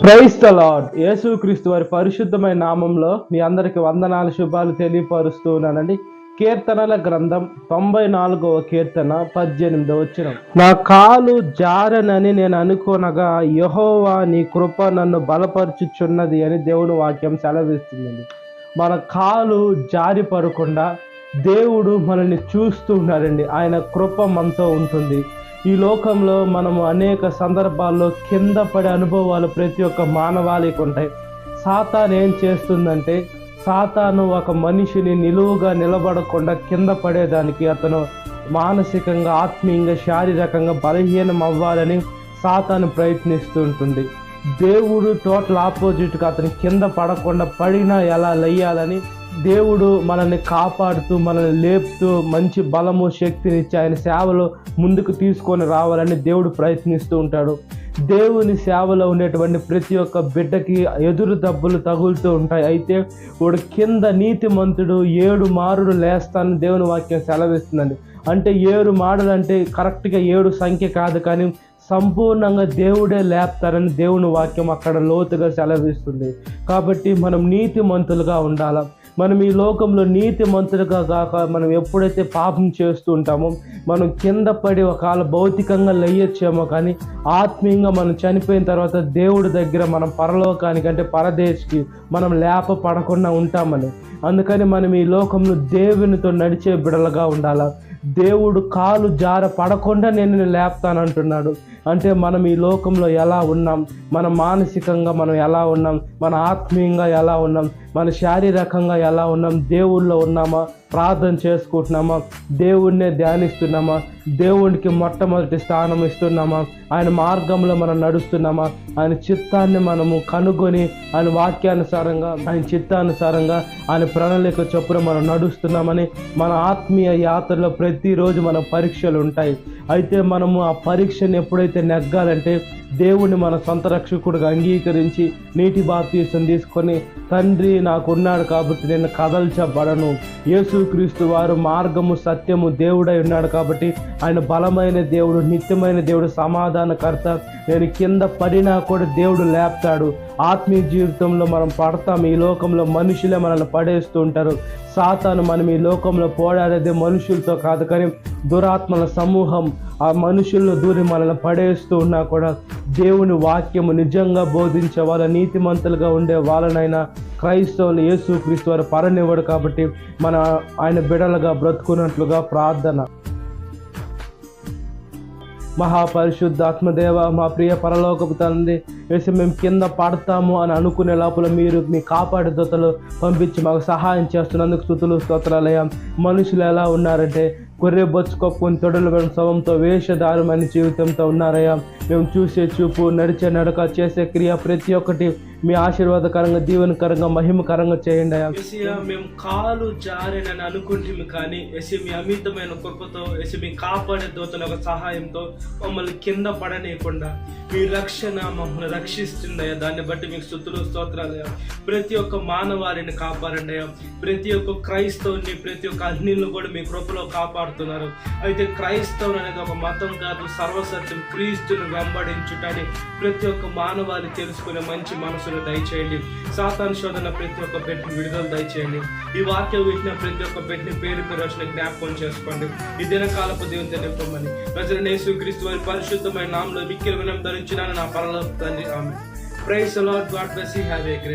Praise the lord. యేసుక్రీస్తు వారి పరిశుద్ధమైన నామంలో మీ అందరికి వందనాలు, శుభాలు తెలియపరుస్తూ ఉన్నానండి. కీర్తనల గ్రంథం 94వ కీర్తన 18వ వచనం. నా కాలు జారనని నేను అనుకోనగా యెహోవా నీ కృప నన్ను బలపరుచుచున్నది అని దేవుని వాక్యం సెలవిస్తుందండి. మన కాలు జారి పడకుండా దేవుడు మనల్ని చూస్తూ ఉన్నాడండి. ఆయన కృప మనతో ఉంటుంది. ఈ లోకంలో మనము అనేక సందర్భాల్లో కింద పడే అనుభవాలు ప్రతి ఒక్క మానవాళికి ఉంటాయి. సాతాను ఏం చేస్తుందంటే, సాతాను ఒక మనిషిని నిలువుగా నిలబడకుండా కింద పడేదానికి అతను మానసికంగా, ఆత్మీయంగా, శారీరకంగా బలహీనం అవ్వాలని సాతాను ప్రయత్నిస్తూ ఉంటుంది. దేవుడు టోటల్ ఆపోజిట్గా అతని కింద పడకుండా పడినా ఎలా లెయ్యాలని దేవుడు మనల్ని కాపాడుతూ, మనల్ని లేపుతూ, మంచి బలము, శక్తినిచ్చి ఆయన సేవలో ముందుకు తీసుకొని రావాలని దేవుడు ప్రయత్నిస్తూ ఉంటాడు. దేవుని సేవలో ఉండేటువంటి ప్రతి ఒక్క బిడ్డకి ఎదురు దెబ్బలు తగులుతూ ఉంటాయి. అయితే వాడు కింద నీతిమంతుడు 7 మారులు లేస్తానని దేవుని వాక్యం సెలవిస్తుందండి. అంటే 7 మాటలు అంటే కరెక్ట్గా 7 సంఖ్య కాదు, కానీ సంపూర్ణంగా దేవుడే లేపుతారని దేవుని వాక్యం అక్కడ లోతుగా సెలవిస్తుంది. కాబట్టి మనం నీతిమంతులుగా ఉండాలి. మనం ఈ లోకంలో నీతిమంతులుగా కాక మనం ఎప్పుడైతే పాపం చేస్తూ ఉంటామో మనం కింద పడి ఒకవేళ భౌతికంగా లెయ్యొచ్చేమో, కానీ ఆత్మీయంగా మనం చనిపోయిన తర్వాత దేవుడి దగ్గర మనం పరలోకానికి అంటే పరదేశికి మనం లేప పడకుండా ఉంటామని. అందుకని మనం ఈ లోకంలో దేవునితో నడిచే బిడలుగా ఉండాలి. దేవుడు కాలు జార పడకుండా నేను లేపుతానంటున్నాడు. అంటే మనం ఈ లోకంలో ఎలా ఉన్నాం, మన మానసికంగా మనం ఎలా ఉన్నాం, మన ఆత్మీయంగా ఎలా ఉన్నాం, మన శారీరకంగా ఎలా ఉన్నాం, దేవుళ్ళో ఉన్నామా, ప్రార్థన చేసుకుంటున్నామా, దేవుడినే ధ్యానిస్తున్నామా, దేవుడికి మొట్టమొదటి స్థానం ఇస్తున్నామా, ఆయన మార్గంలో మనం నడుస్తున్నామా, ఆయన చిత్తాన్ని మనము కనుగొని ఆయన వాక్యానుసారంగా, ఆయన చిత్తానుసారంగా, ఆయన ప్రణాళిక చొప్పున మనం నడుస్తున్నామని. మన ఆత్మీయ యాత్రలో ప్రతిరోజు మన పరీక్షలు ఉంటాయి. అయితే మనము ఆ పరీక్షను ఎప్పుడైతే నెగ్గాలంటే దేవుణ్ణి మన సొంత రక్షకుడిగా అంగీకరించి నీటి బాప్తీసం తీసుకొని, తండ్రి నాకున్నాడు కాబట్టి నేను కదల్చబడను, యేసుక్రీస్తు వారు మార్గము, సత్యము దేవుడై ఉన్నాడు కాబట్టి ఆయన బలమైన దేవుడు, నిత్యమైన దేవుడు, సమాధానకర్త. నేను కింద పడినా కూడా దేవుడు లేపుతాడు. ఆత్మీయ జీవితంలో మనం పడతాం. ఈ లోకంలో మనుషులే మనల్ని పడేస్తూ ఉంటారు. సాతాను మనం ఈ లోకంలో పోరాడేది మనుషులతో కాదు, కానీ దురాత్మల సమూహం ఆ మనుషులను దూరి మనల్ని పడేస్తూ ఉన్నా కూడా దేవుని వాక్యము నిజంగా బోధించే వాళ్ళ, నీతిమంతులుగా ఉండే వాళ్ళనైనా క్రైస్తవులు యేసుక్రీస్తు వారు పరనివ్వడు. కాబట్టి మన ఆయన బిడలుగా బ్రతుకున్నట్లుగా ప్రార్థన. మహాపరిశుద్ధాత్మదేవ, మా ప్రియ పరలోకపు తండ్రి, వేసి మేము కింద పడతాము అని అనుకునే లోపల మీరు మీ కాపాడు దూతలు పంపించి మాకు సహాయం చేస్తున్నందుకు స్తుతులు, స్తోత్రాలయ్యా. మనుషులు ఎలా ఉన్నారంటే గొర్రె బొచ్చు కప్పుకొని తొడలు వెంట శవంతో వేషధారమైన జీవితంతో ఉన్నారయ్యా. మేము చూసే చూపు, నడిచే నడక, చేసే క్రియ ప్రతి ఒక్కటి మీ ఆశీర్వాదకరంగా, దీవెనకరంగా, మహిమకరంగా చేయండి అయ్యా. మేము కాలు జారేనని అనుకుంటుంది, కానీ ఎసి మీ అమితమైన కృపతో, ఎసి మీ కాపాడే దూతల సహాయంతో మమ్మల్ని కింద పడనీయకుండా మీ రక్షణ మమ్మల్ని రక్షిస్తుందయ్యా. దాన్ని బట్టి మీకు స్తుతులు, స్తోత్రాలయ్యా. ప్రతి ఒక్క మానవాళిని కాపాడండి అయ్యా. ప్రతి ఒక్క క్రైస్తవుని, ప్రతి ఒక్క అన్నిలను కూడా మీ కృపలో కాపాడుతున్నారు. అయితే క్రైస్తవులు అనేది ఒక మతం కాదు, సర్వసత్యం, క్రీస్తును వెంబడించుటని ప్రతి ఒక్క మానవాళి తెలుసుకునే మంచి మనసును దయచేయండి. సాతాను శోధన ప్రతి ఒక్క బిడ్డని విడుదల దయచేయండి. ఈ వాక్యం వింటున్న ప్రతి ఒక్క బిడ్డని పేరు వచ్చిన జ్ఞాపకం చేసుకోండి. ఈ దినకాలపు దేవుని నింపమని ప్రజలను యేసుక్రీస్తు వారి పరిశుద్ధమైన నామములో మిక్కిలి వినయం ధరించిన నా పరలోక తండ్రి, amen. Praise the lord. God bless you. Have a great